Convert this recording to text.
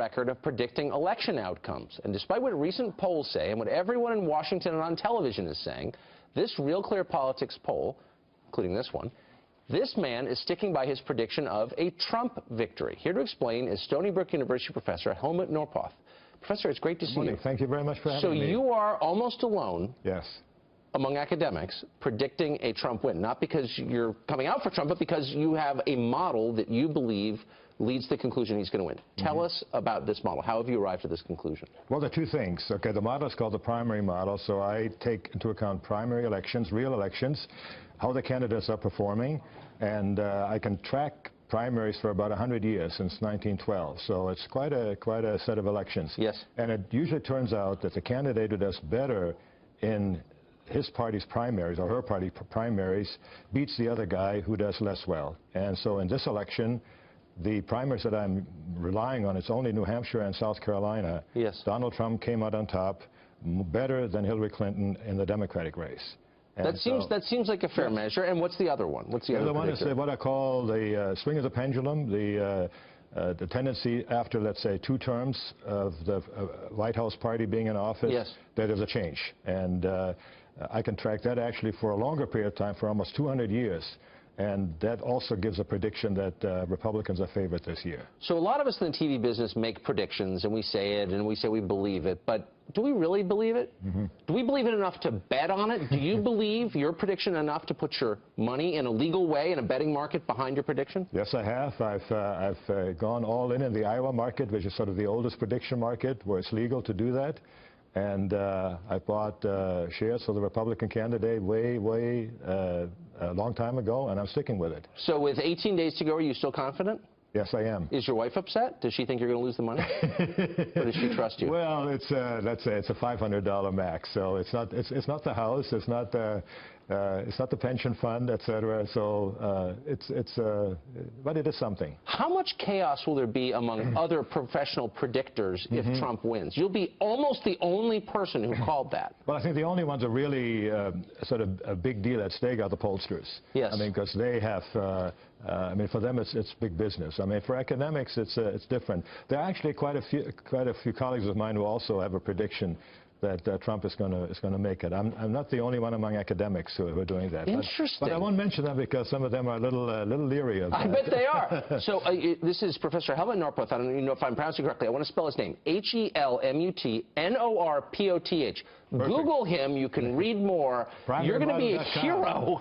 record of predicting election outcomes. And despite what recent polls say and what everyone in Washington and on television is saying, this Real Clear Politics poll, including this one, this man is sticking by his prediction of a Trump victory. Here to explain is Stony Brook University professor Helmut Norpoth. Professor, it's great to see you. Thank you very much for having me. So you are almost alone. Yes. Among academics, predicting a Trump win, not because you're coming out for Trump, but because you have a model that you believe leads to the conclusion he's going to win. Tell us about this model. How have you arrived at this conclusion? Well, there are two things. Okay, the model is called the primary model, so I take into account primary elections, real elections, how the candidates are performing, and I can track primaries for about 100 years, since 1912. So it's quite a set of elections. Yes. And it usually turns out that the candidate who does better in his party's primaries, or her party primaries, beats the other guy who does less well. And so in this election, the primaries that I'm relying on, it's only New Hampshire and South Carolina. Yes. Donald Trump came out on top, better than Hillary Clinton in the Democratic race. That seems like a fair measure. And what's the other one? What's the other one? Is what I call the swing of the pendulum, the tendency after, let's say, 2 terms of the White House party being in office, yes, that there's a change. And I can track that actually for a longer period of time, for almost 200 years. And that also gives a prediction that Republicans are favored this year. So a lot of us in the TV business make predictions, and we say it, and we say we believe it. But do we really believe it? Mm-hmm. Do we believe it enough to bet on it? Do you believe your prediction enough to put your money in a legal way in a betting market behind your prediction? Yes, I have. I've gone all in the Iowa market, which is sort of the oldest prediction market, where it's legal to do that. And I bought shares for the Republican candidate a long time ago, and I'm sticking with it. So with 18 days to go, are you still confident? Yes, I am. Is your wife upset? Does she think you're going to lose the money? Or does she trust you? Well, it's a $500 max, so it's not the house, it's not the pension fund, etc. So but it is something. How much chaos will there be among other professional predictors if Trump wins? You'll be almost the only person who called that. Well, I think the only ones are really sort of a big deal at stake are the pollsters. Yes. I mean, because they have. I mean, for them, it's big business. I mean, for academics, it's different. There are actually quite a few colleagues of mine who also have a prediction that Trump is going to make it. I'm not the only one among academics who are doing that. Interesting. But I won't mention them because some of them are a little leery of that. I bet they are. So this is Professor Helmut Norpoth. I don't even know if I'm pronouncing it correctly. I want to spell his name. Helmut Norpoth. Google him. You can read more. You're going to be a hero.